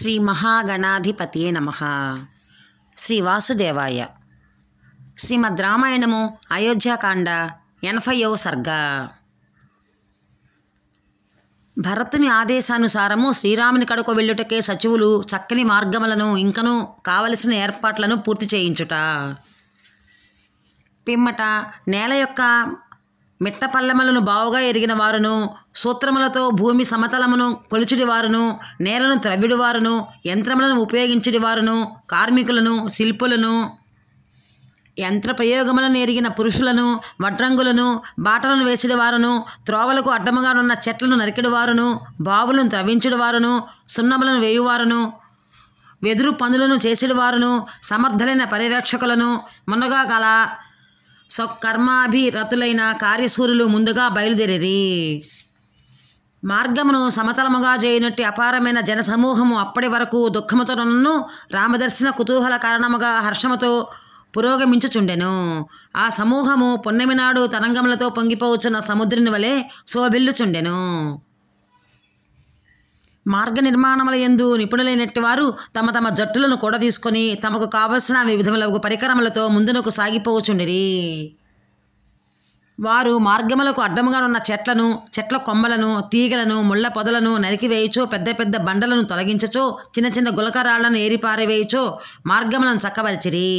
శ్రీ మహాగణాధిపతియే నమః. శ్రీ వాసుదేవాయ. శ్రీమద్ రామాయణము అయోధ్యాకాండ 80వ సర్గ. భరతుని ఆదేశానుసారము శ్రీరాముని కడకు వెళ్ళుటకే సచివులు చక్కని మార్గములను ఇంకనూ కావలసిన ఏర్పాట్లను పూర్తి చేయించుట. పిమ్మట నేల యొక్క మిట్టపల్లెములను బావుగా ఎరిగిన వారును, సూత్రములతో భూమి సమతలమును కొలుచుడి వారును, నేలను త్రవ్విడి వారును, యంత్రములను ఉపయోగించుడి వారును, కార్మికులను, శిల్పులను, యంత్ర ప్రయోగములను ఎరిగిన పురుషులను, వడ్రంగులను, బాటలను వేసిడి వారును, త్రోవలకు అడ్డముగానున్న చెట్లను నరికిడి వారును, బావులను త్రవ్వించుడి వారును, సున్నములను వేయువారును, వెదురు పనులను చేసిడి వారును, సమర్థులైన పర్యవేక్షకులను, మున్నగా గల స్వకర్మాభిరతులైన కార్యసూరులు ముందుగా బయలుదేరి మార్గమును సమతలముగా చేయనట్టి అపారమైన జనసమూహము అప్పటి వరకు దుఃఖముతోనూ రామదర్శన కుతూహల కారణముగా హర్షముతో పురోగమించుచుండెను. ఆ సమూహము పున్నమి నాడు తరంగములతో పొంగిపోవచ్చున్న సముద్రుని వలె శోభిల్లుచుండెను. మార్గ నిర్మాణముల యందు నిపుణులైనట్టి వారు తమ తమ జట్టులను కూడా తీసుకొని తమకు కావలసిన వివిధములకు పరికరములతో ముందునకు సాగిపోవచుండిరి. వారు మార్గములకు అడ్డముగా ఉన్న చెట్లను, చెట్ల కొమ్మలను, తీగలను, ముళ్ళ పొదలను నరికివేయుచో, పెద్ద పెద్ద బండలను తొలగించచో, చిన్న చిన్న గులకరాళ్లను ఏరిపారవేయుచో మార్గములను చక్కబరిచిరి.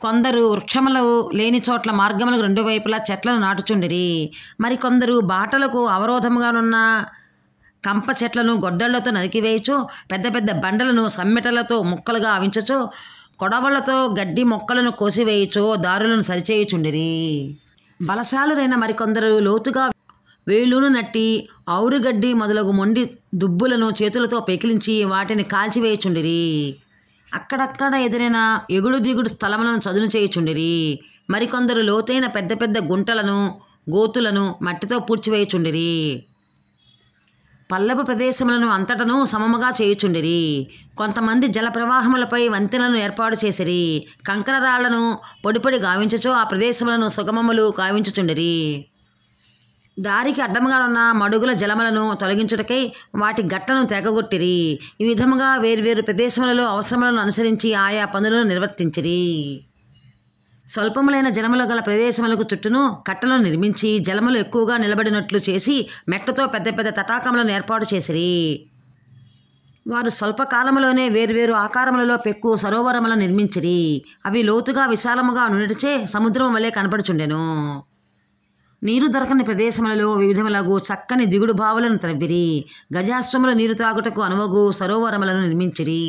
కొందరు వృక్షములు లేని చోట్ల మార్గములకు రెండు వైపులా చెట్లను నాటుచుండిరి. మరికొందరు బాటలకు అవరోధముగానున్న కంప చెట్లను గొడ్డళ్లతో నరికివేయచో, పెద్ద పెద్ద బండలను సమ్మెటలతో ముక్కలుగా ఆవించచో, కొడవళ్లతో గడ్డి మొక్కలను కోసివేయచో దారులను సరిచేయుచుండిరి. బలశాలురైన మరికొందరు లోతుగా వేలును నట్టి ఔరుగడ్డి మొదలగు మొండి దుబ్బులను చేతులతో పెకిలించి వాటిని కాల్చివేయుచుండిరి. అక్కడక్కడ ఎదురైన ఎగుడు దిగుడు స్థలములను చదును చేయుచుండిరి. మరికొందరు లోతైన పెద్ద పెద్ద గుంటలను, గోతులను మట్టితో పూడ్చివేయుచుండిరి. పల్లపు ప్రదేశములను అంతటను సమముగా చేయుచుండిరి. కొంతమంది జల ప్రవాహములపై వంతెనలను ఏర్పాటు చేసిరి. కంకర రాళ్లను పొడి పొడి గావించుచో ఆ ప్రదేశములను సుగమములు గావించుచుండిరి. దారికి అడ్డముగా ఉన్న మడుగుల జలములను తొలగించుటకై వాటి గట్టను తెగగొట్టిరి. ఈ విధముగా వేర్వేరు ప్రదేశములలో అవసరములను అనుసరించి ఆయా పనులను నిర్వర్తించిరి. స్వల్పములైన జలములు గల ప్రదేశములకు చుట్టూను కట్టలను నిర్మించి జలములు ఎక్కువగా నిలబడినట్లు చేసి మెట్టతో పెద్ద పెద్ద తటాకములను ఏర్పాటు చేసిరి. వారు స్వల్పకాలములోనే వేర్వేరు ఆకారములలో పెక్కు సరోవరములను నిర్మించిరి. అవి లోతుగా విశాలముగా నుడిచే సముద్రం వలె కనపడుచుండెను. నీరు దొరకని ప్రదేశములలో వివిధములగు చక్కని దిగుడు బావులను త్రవ్విరి. గజాశ్వముల నీరు త్రాగుటకు అనువగు సరోవరములను నిర్మించిరి.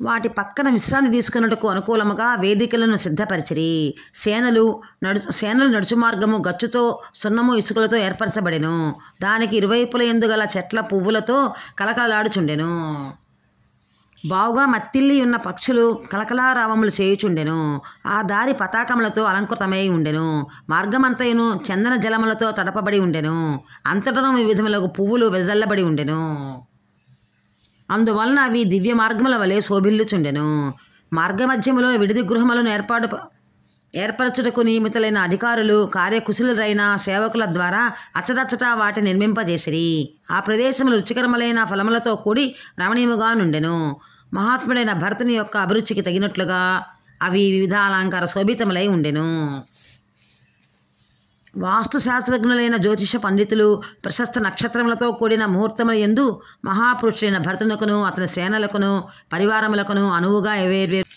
వాటి పక్కన విశ్రాంతి తీసుకున్నట్టుకు అనుకూలముగా వేదికలను సిద్ధపరిచిరి. సేనలు నడుచు మార్గము గచ్చుతో సున్నము ఇసుకలతో ఏర్పరచబడెను. దానికి ఇరువైపుల యందు గల చెట్ల పువ్వులతో కలకలాడుచుండెను. బావుగా మత్తిల్లి ఉన్న పక్షులు కలకలారావములు చేయుచుండెను. ఆ దారి పతాకములతో అలంకృతమై ఉండెను. మార్గమంతయును చందన జలములతో తడపబడి ఉండెను. అంతటను వివిధములకు పువ్వులు వెదజల్లబడి ఉండెను. అందువలన అవి దివ్య మార్గముల వలె శోభిల్లుచుండెను. మార్గమధ్యములో విడిది గృహములను ఏర్పరచుటకు నియమితులైన అధికారులు, కార్యకుశలురైన సేవకుల ద్వారా అచ్చటచ్చట వాటి నిర్మింపజేసిరి. ఆ ప్రదేశములు రుచికరములైన ఫలములతో కూడి రమణీయముగా నుండెను. మహాత్ముడైన భరతుని యొక్క అభిరుచికి తగినట్లుగా అవి వివిధ అలంకార శోభితములై ఉండెను. వాస్తుశాస్త్రజ్ఞులైన జ్యోతిష పండితులు ప్రశస్త నక్షత్రములతో కూడిన ముహూర్తముల యందు మహాపురుషుడైన భరతునకును అతని సేనలకును పరివారములకును అనువుగా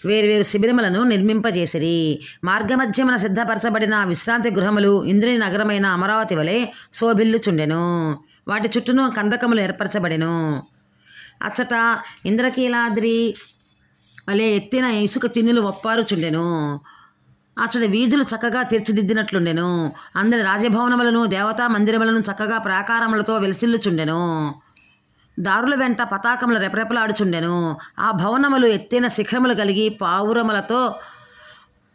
వేర్వేరు శిబిరములను నిర్మింపజేసిరి. మార్గమధ్యమున సిద్ధపరచబడిన విశ్రాంతి గృహములు ఇంద్రుని నగరమైన అమరావతి వలె శోభిల్లుచుండెను. వాటి చుట్టూను కందకములు ఏర్పరచబడెను. అచ్చట ఇంద్రకీలాద్రి వలె ఎత్తిన ఇసుక తిన్నులు ఒప్పారుచుండెను. అచ్చడి వీధులు చక్కగా తీర్చిదిద్దినట్లుండెను. అందరి రాజభవనములను దేవతా మందిరములను చక్కగా ప్రాకారములతో వెలసిల్లుచుండెను. దారుల వెంట పతాకములు రెపరెపలాడుచుండెను. ఆ భవనములు ఎత్తైన శిఖరములు కలిగి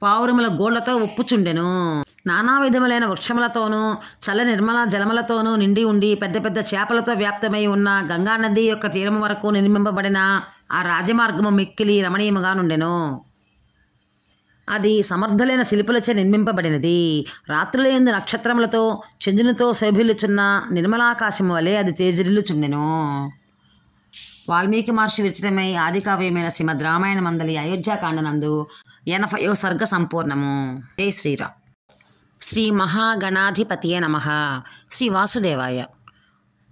పావురముల గోళ్లతో ఉప్పుచుండెను. నానా విధములైన వృక్షములతోనూ చల్ల నిర్మల జలములతోనూ నిండి ఉండి పెద్ద పెద్ద చేపలతో వ్యాప్తమై ఉన్న గంగానది యొక్క తీరము వరకు నిర్మింపబడిన ఆ రాజమార్గము మిక్కిలి రమణీయముగా నుండెను. అది సమర్థులైన శిల్పులచే నిర్మింపబడినది. రాత్రులయందు నక్షత్రములతో చంద్రునితో శోభిల్లుచున్న నిర్మలాకాశము వలె అది తేజరిల్లుచుండెను. వాల్మీకి మహర్షి విరచితమై ఆదికావ్యమైన శ్రీమద్ రామాయణ మందలి అయోధ్యాకాండనందు 80వ సర్గ సంపూర్ణము. జై శ్రీరామ్. శ్రీ మహాగణాధిపతియే నమః. శ్రీ వాసుదేవాయ.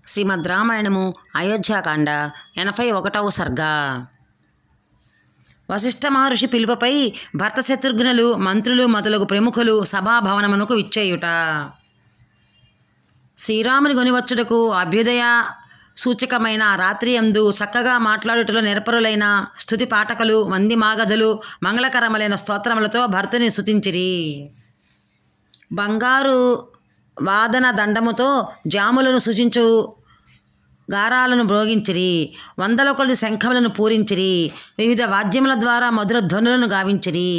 శ్రీమద్ రామాయణము అయోధ్యాకాండ 81వ సర్గ. వశిష్ఠ మహర్షి పిలుపుపై భర్త శత్రుఘ్నులు మంత్రులు మొదలగు ప్రముఖులు సభాభవనమునకు విచ్చేయుట. శ్రీరాముని గొనివచ్చుటకు అభ్యుదయ సూచకమైన రాత్రి యందు చక్కగా మాట్లాడుటలో నిరపరులైన స్తుతి పాఠకులు వంది మాగధులు మంగళకరములైన స్తోత్రములతో భర్తని స్తుతించిరి. బంగారు వాదన దండముతో జాములను సూచించు గారాలను మ్రోగించిరి. వందల కొలది శంఖములను పూరించిరి. వివిధ వాద్యముల ద్వారా మధుర ధ్వనులను గావించిరి.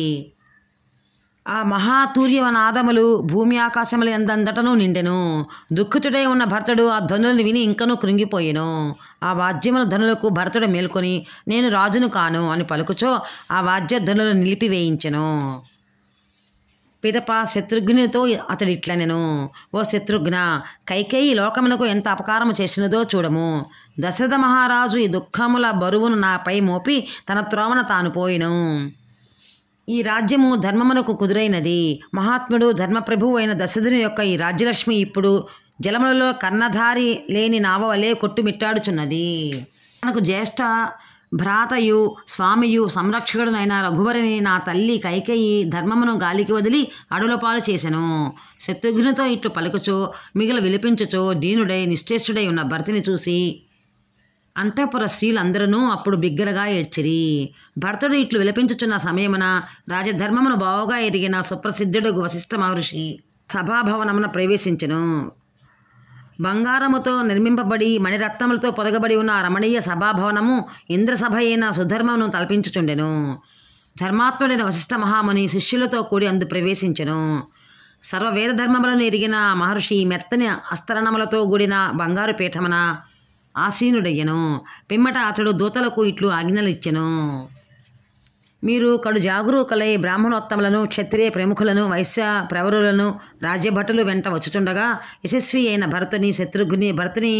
ఆ మహాతూర్యవనాదములు భూమి ఆకాశముల ఎందంతటను నిండెను. దుఃఖితుడై ఉన్న భర్తుడు ఆ ధ్వనులను విని ఇంకనూ కృంగిపోయెను. ఆ వాద్యముల ధ్వనులకు భర్తుడు మేల్కొని నేను రాజును కాను అని పలుకుచో ఆ వాద్య ధ్వనులను నిలిపివేయించెను. పిదప శత్రుఘ్నితో అతడు ఇట్లనెను, ఓ శత్రుఘ్న, కైకేయి లోకమునకు ఎంత అపకారము చేసినదో చూడము. దశరథ మహారాజు ఈ దుఃఖముల బరువును నాపై మోపి తన త్రోవన తాను పోయిను. ఈ రాజ్యము ధర్మమునకు కుదురైనది. మహాత్ముడు ధర్మప్రభువు అయిన దశరథుని యొక్క ఈ రాజ్యలక్ష్మి ఇప్పుడు జలములలో కన్నధారి లేని నావ వలె కొట్టుమిట్టాడుచున్నది. మనకు జ్యేష్ఠ భ్రాతయు స్వామియు సంరక్షకుడునైన రఘువరిని నా తల్లి కైకేయి ధర్మమును గాలికి వదిలి అడవులపాలు చేసెను. శత్రుఘ్నుతో ఇట్లు పలుకుచో మిగిల విలిపించుచో దీనుడై నిశ్చేష్టుడై ఉన్న భర్తని చూసి అంతఃపుర స్త్రీలందరూ అప్పుడు బిగ్గరగా ఏడ్చిరి. భర్తుడు ఇట్లు విలపించుచున్న సమయమున రాజధర్మమును బావుగా ఎరిగిన సుప్రసిద్ధుడు వశిష్ఠ మహర్షి సభాభవనమున ప్రవేశించెను. బంగారముతో నిర్మింపబడి మణిరత్నములతో పొదగబడి ఉన్న రమణీయ సభాభవనము ఇంద్రసభ అయిన సుధర్మమును తలపించుచుండెను. ధర్మాత్ముడైన వశిష్ఠ మహాముని శిష్యులతో కూడి అందు ప్రవేశించెను. సర్వవేద ధర్మములను ఎరిగిన మహర్షి మెత్తని అస్తరణములతో కూడిన బంగారు పీఠమున ఆసీనుడయ్యను. పిమ్మట అతడు దూతలకు ఇట్లు ఆజ్ఞలిచ్చెను, మీరు కడు జాగరూకులై బ్రాహ్మణోత్తములను క్షత్రియ ప్రముఖులను వైశ్య ప్రవరులను రాజ్యభటులు వెంట వచ్చుచుండగా యశస్వి అయిన భరతుని భరతుని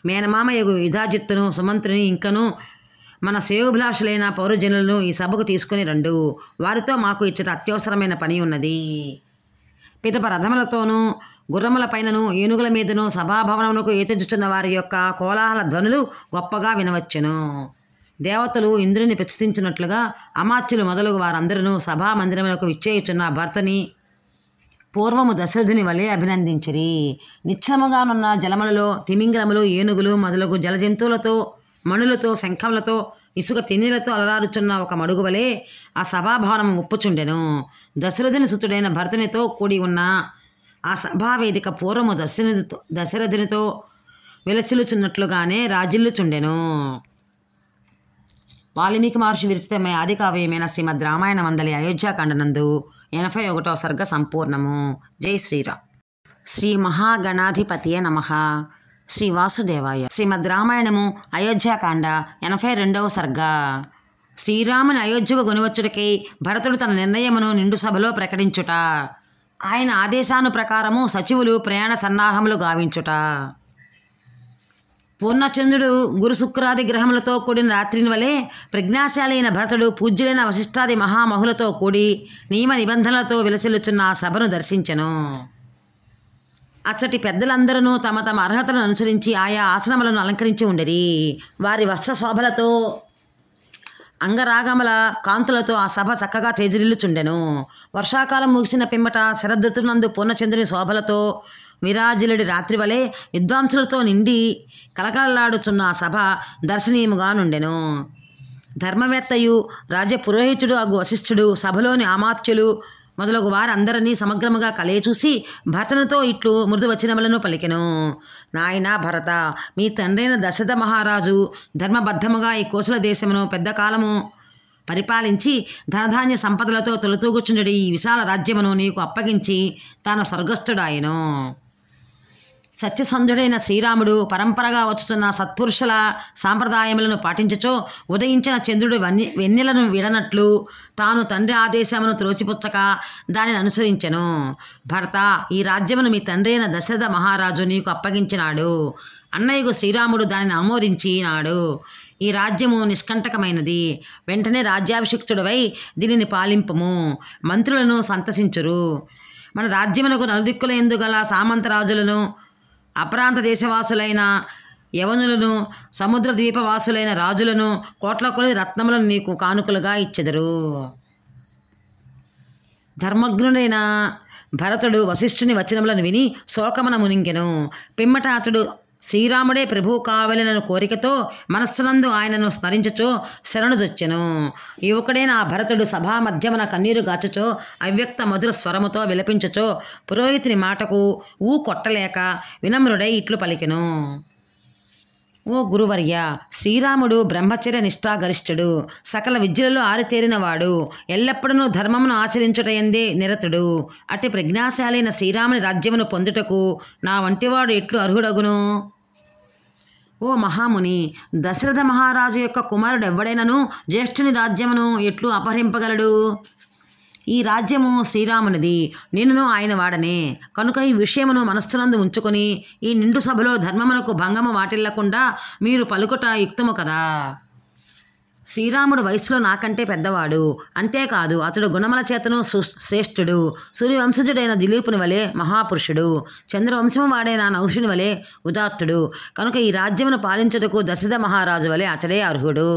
మేనమామయగు యుధాజిత్తును సుమంత్రుని ఇంకను మన శ్రేయోభిలాషులైన పౌరజనులను ఈ సభకు తీసుకుని రండు. వారితో మాకు ఇచ్చట అత్యవసరమైన పని ఉన్నది. పిదప రథములతోనూ గుర్రముల పైనను ఏనుగుల మీదను సభాభవనమునకు ఏతెచ్చుచున్న వారి యొక్క కోలాహల ధ్వనులు గొప్పగా వినవచ్చును. దేవతలు ఇంద్రుని ప్రశ్నించినట్లుగా అమాత్యులు మొదలగు వారందరూ సభామందిరములకు విచ్చేయుచున్న భర్తని పూర్వము దశరథుని వలె అభినందించిరి. నిశ్చలముగానున్న జలములలో తిమింగలములు ఏనుగులు మొదలగు జలజంతువులతో మణులతో శంఖములతో ఇసుక తెన్నెలతో అలరారుచున్న ఒక మడుగు వలె ఆ సభాభవనము ఉప్పుచుండెను. దశరథుని సుతుడైన భరతునితో కూడి ఉన్న ఆ సభావేదిక పూర్వము దశరథునితో విలసిల్లుచున్నట్లుగానే రాజిల్లుచుండెను. వాల్మీకి మహర్షి విరచితమై ఆదికావ్యమైన శ్రీమద్ రామాయణ మందలి అయోధ్యాకాండనందు 81వ సర్గ సంపూర్ణము. జై శ్రీరామ్. శ్రీ మహాగణాధిపతియే నమః. శ్రీ వాసుదేవాయ. శ్రీమద్ రామాయణము అయోధ్యాకాండ 82వ సర్గ. శ్రీరాముని అయోధ్యకు గొనివచ్చుటకై భరతుడు తన నిర్ణయమును నిండు సభలో ప్రకటించుట. ఆయన ఆదేశాను ప్రకారము సచివులు ప్రయాణ సన్నాహములు గావించుట. పూర్ణచంద్రుడు గురు శుక్రాది గ్రహములతో కూడిన రాత్రిని వలె ప్రజ్ఞాశాలైన భరతుడు పూజ్యులైన వశిష్ఠాది మహామహులతో కూడి నియమ నిబంధనలతో విలసిల్లుచున్న ఆ సభను దర్శించెను. అచ్చటి పెద్దలందరూ తమ తమ అర్హతలను అనుసరించి ఆయా ఆసనములను అలంకరించి ఉండరి. వారి వస్త్ర శోభలతో అంగరాగముల కాంతులతో ఆ సభ చక్కగా తేజరిల్లుచుండెను. వర్షాకాలం ముగిసిన పిమ్మట శరదృతునందు పూర్ణచంద్రుని శోభలతో విరాజిలుడి రాత్రి వలె విద్వాంసులతో నిండి కలకలలాడుచున్న ఆ సభ దర్శనీయముగా నుండెను. ధర్మవేత్తయు రాజపురోహితుడు అగు వశిష్ఠుడు సభలోని అమాత్యులు మొదలగు వారందరినీ సమగ్రముగా కలయచూసి భరతునితో ఇట్లు మృదువచనములను పలికెను. నాయనా భరత, మీ తండ్రైన దశరథ మహారాజు ధర్మబద్ధముగా ఈ కోసల దేశమును పెద్ద కాలము పరిపాలించి ధనధాన్య సంపదలతో తొలతూగుచుండడి ఈ విశాల రాజ్యమును నీకు అప్పగించి తాను స్వర్గస్థుడాయను. సత్యసంధుడైన శ్రీరాముడు పరంపరగా వచ్చుతున్న సత్పురుషుల సాంప్రదాయములను పాటించుచో ఉదయించిన చంద్రుడు వెన్నెలను విడనట్లు తాను తండ్రి ఆదేశమును త్రోసిపుచ్చక దానిని అనుసరించెను. భరత, ఈ రాజ్యమును మీ తండ్రి అయిన దశరథ మహారాజు నీకు అప్పగించినాడు. అన్నయ్యకు శ్రీరాముడు దానిని ఆమోదించినాడు. ఈ రాజ్యము నిష్కంటకమైనది. వెంటనే రాజ్యాభిషిక్తుడవై దీనిని పాలింపము. మంత్రులను సంతసించురు. మన రాజ్యమునకు నలుదిక్కుల యందు గల సామంతరాజులను, అప్రాంత దేశవాసులైన యవనులను, సముద్ర ద్వీపవాసులైన రాజులను, కోట్ల కొలది రత్నములను నీకు కానుకలుగా ఇచ్చెదరు. ధర్మజ్ఞుడైన భరతుడు వశిష్ఠుని వచనములను విని శోకమున మునింగెను. పిమ్మట అతడు శ్రీరాముడే ప్రభువు కావలెనను కోరికతో మనస్సునందు ఆయనను స్మరించుచో శరణుజొచ్చెను. యువకుడైన ఆ భరతుడు సభా మధ్యమున కన్నీరు గాచుచో అవ్యక్త మధుర స్వరముతో విలపించుచో పురోహితుని మాటకు కొట్టలేక వినమ్రుడై ఇట్లు పలికెను. ఓ గురువర్య, శ్రీరాముడు బ్రహ్మచర్య నిష్ఠాగరిష్ఠుడు, సకల విద్యలలో ఆరితేరినవాడు, ఎల్లప్పుడూ ధర్మమును ఆచరించుటయందే నిరతుడు. అట్టి ప్రజ్ఞాశాలైన శ్రీరాముని రాజ్యమును పొందుటకు నా వంటివాడు ఎట్లు అర్హుడగును? ఓ మహాముని, దశరథ మహారాజు యొక్క కుమారుడు ఎవడైనను జ్యేష్ఠుని రాజ్యమును ఎట్లు అపహరింపగలడు? ఈ రాజ్యము శ్రీరామునిది, నేనును ఆయన వాడనే. కనుక ఈ విషయమును మనస్సునందు ఉంచుకొని ఈ నిండు సభలో ధర్మమునకు భంగము వాటిల్లకుండా మీరు పలుకుట యుక్తము కదా. శ్రీరాముడు వయసులో నాకంటే పెద్దవాడు, అంతేకాదు అతడు గుణముల చేతను శ్రేష్ఠుడు. సూర్యవంశజుడైన దిలీపుని వలె మహాపురుషుడు, చంద్రవంశము వాడైన నౌషుని వలె ఉదాత్తుడు. కనుక ఈ రాజ్యమును పాలించుటకు దశరథ మహారాజు వలె అతడే అర్హుడు.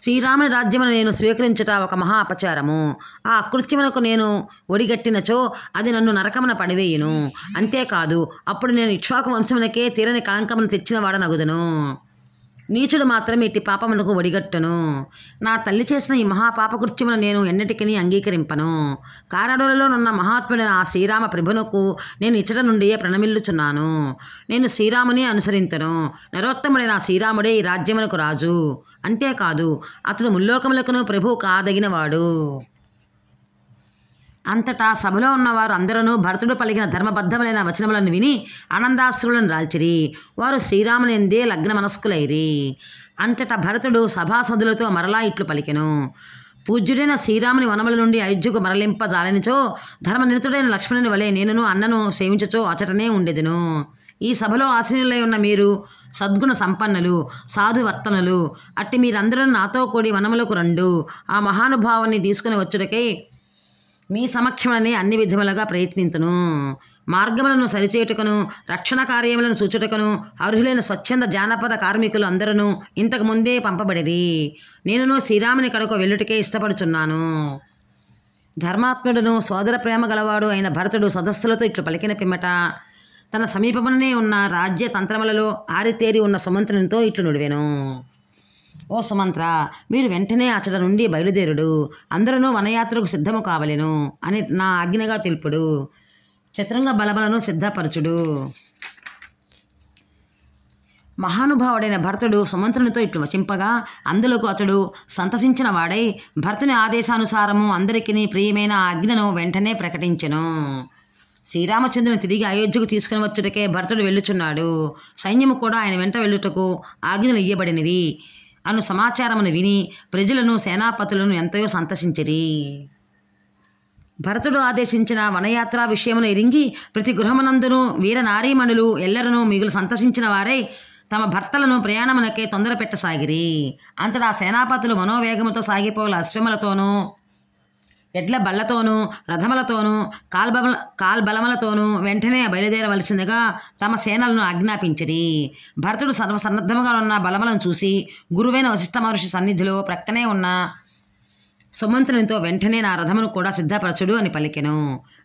శ్రీరాముని రాజ్యమును నేను స్వీకరించుట ఒక మహా అపచారము. ఆ అకృత్యమునకు నేను ఒడిగట్టినచో అది నన్ను నరకమున పడివేయును. అంతేకాదు అప్పుడు నేను ఇక్ష్వాకు వంశమునకే తీరని కళంకమును తెచ్చిన వాడనగుదును. నీచుడు మాత్రం ఇట్టి పాపమునకు ఒడిగట్టును. నా తల్లి చేసిన ఈ మహాపాపకృత్యమును నేను ఎన్నటికీ అంగీకరింపను. కారాడోలలో నున్న మహాత్ముడైన ఆ శ్రీరామ ప్రభునకు నేను ఇచ్చట నుండియే ప్రణమిల్లుచున్నాను. నేను శ్రీరాముని అనుసరింతును. నరోత్తముడైన శ్రీరాముడే ఈ రాజ్యమునకు రాజు. అంతేకాదు అతడు ముల్లోకములకును ప్రభువు కాదగినవాడు. అంతటా సభలో ఉన్నవారు అందరూ భరతుడు పలికిన ధర్మబద్ధములైన వచనములను విని ఆనందాశ్రులను రాల్చిరి. వారు శ్రీరాముని ఎందే లగ్న మనస్కులైరి. అంతటా భరతుడు సభాసదులతో మరలా ఇట్లు పలికెను. పూజ్యుడైన శ్రీరాముని వనముల నుండి అయోధ్యకు మరలింపజాలనిచో ధర్మనిరతుడైన లక్ష్మణుని వలె నేనును అన్నను సేవించుచో అచటనే ఉండెదను. ఈ సభలో ఆసీనులై ఉన్న మీరు సద్గుణ సంపన్నులు, సాధువర్తనులు. అట్టి మీరందరూ నాతో కూడి వనములకు రండు. ఆ మహానుభావాన్ని తీసుకుని వచ్చుటకై మీ సమక్షమనే అన్ని విధములుగా ప్రయత్నింతును. మార్గములను సరిచేయుటకును, రక్షణ కార్యములను సూచుటకును అర్హులైన స్వచ్ఛంద జానపద కార్మికులు అందరూ ఇంతకు ముందే పంపబడిరి. నేనును శ్రీరాముని కడకు వెళ్ళుటకే ఇష్టపడుచున్నాను. ధర్మాత్ముడును సోదర ప్రేమ గలవాడు అయిన భరతుడు సదస్సులతో ఇట్లు పలికిన పిమ్మట తన సమీపమునే ఉన్న రాజ్య తంత్రములలో ఆరితేరి ఉన్న సుమంత్రునితో ఇట్లు నుడివెను. ఓ సుమంత్ర, మీరు వెంటనే అచట నుండి బయలుదేరుడు. అందరూ వనయాత్రకు సిద్ధము కావలెను అని నా ఆజ్ఞగా తెలుపుడు. చతురంగ బలబలను సిద్ధపరచుడు. మహానుభావుడైన భరతుడు సుమంత్రునితో ఇట్లు వచింపగా అందులకు అతడు సంతసించిన వాడై భరతుని ఆదేశానుసారము అందరికీ ప్రియమైన ఆజ్ఞను వెంటనే ప్రకటించెను. శ్రీరామచంద్రుని తిరిగి అయోధ్యకు తీసుకుని వచ్చుటకే భరతుడు వెళ్ళుచున్నాడు. సైన్యము కూడా ఆయన వెంట వెళ్ళుటకు ఆజ్ఞలు ఇయ్యబడినవి అను సమాచారమును విని ప్రజలను సేనాపతులను ఎంతయో సంతసించిరి. భరతుడు ఆదేశించిన వనయాత్ర విషయమును ఎరింగి ప్రతి గృహమునందును వీరనారీమణులు ఎల్లరనూ మిగులు సంతసించిన వారై తమ భర్తలను ప్రయాణమునకే తొందర పెట్టసాగిరి. అంతటా సేనాపతులు మనోవేగముతో సాగిపోగల అశ్వములతోనూ ఎడ్ల బళ్లతోనూ రథములతోనూ కాల్బలములతోనూ వెంటనే బయలుదేరవలసిందిగా తమ సేనలను ఆజ్ఞాపించిరి. భరతుడు సర్వసన్నద్ధముగా ఉన్న బలములను చూసి గురువైన వశిష్ఠ మహర్షి సన్నిధిలో ప్రక్కనే ఉన్న సుమంత్రునితో వెంటనే నా రథమును కూడా సిద్ధపరచుడు అని పలికెను.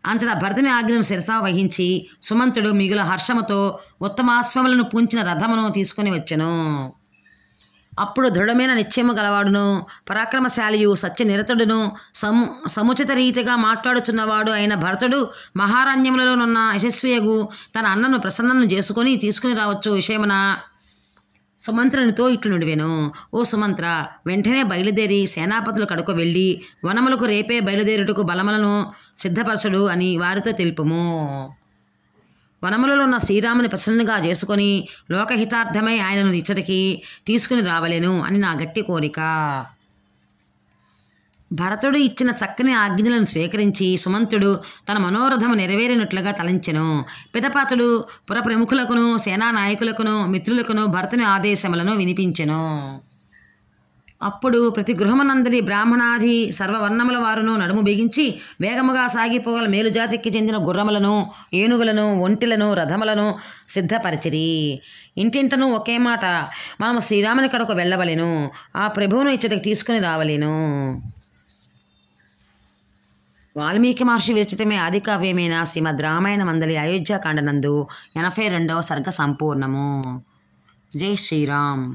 అంతటా భరతుని ఆజ్ఞను శిరసా వహించి సుమంత్రుడు మిగుల హర్షముతో ఉత్తమాశ్వములను పూంచిన రథమును తీసుకుని వచ్చెను. అప్పుడు దృఢమైన నిశ్చయము గలవాడును, పరాక్రమశాలియు, సత్యనిరతుడును, సముచిత రీతిగా మాట్లాడుచున్నవాడు అయిన భరతుడు మహారణ్యములలోనున్న యశస్వియగు తన అన్నను ప్రసన్నను చేసుకొని తీసుకుని రావచ్చు విషయమున సుమంత్రునితో ఇట్లు నుడివెను. ఓ సుమంత్ర, వెంటనే బయలుదేరి సేనాపతుల కడుకు వెళ్ళి వనములకు రేపే బయలుదేరుటకు బలములను సిద్ధపరచుడు అని వారితో తెలుపుము. వనములలో ఉన్న శ్రీరాముని ప్రసన్నంగా చేసుకొని లోకహితార్థమై ఆయనను ఇచ్చటికి తీసుకుని రావలేను అని నా గట్టి కోరిక. భరతుడు ఇచ్చిన చక్కని ఆజ్ఞలను స్వీకరించి సుమంతుడు తన మనోరథము నెరవేరినట్లుగా తలంచెను. పిదపాతుడు పుర ప్రముఖులకును సేనా నాయకులకును మిత్రులకును భరతుని ఆదేశములను వినిపించెను. అప్పుడు ప్రతి గృహమునందరి బ్రాహ్మణాది సర్వవర్ణముల వారును నడుము బిగించి వేగముగా సాగిపోగల మేలుజాతికి చెందిన గుర్రములను ఏనుగులను ఒంటిలను రథములను సిద్ధపరిచిరి. ఇంటింటను ఒకే మాట, మనము శ్రీరాముని కడకు వెళ్ళవలెను, ఆ ప్రభువును ఇచ్చటికి తీసుకుని రావలేను. వాల్మీకి మహర్షి విరచితమే ఆదికావ్యమైన శ్రీమద్ రామాయణ మందలి అయోధ్యాకాండనందు 82వ సర్గ సంపూర్ణము. జై శ్రీరామ్.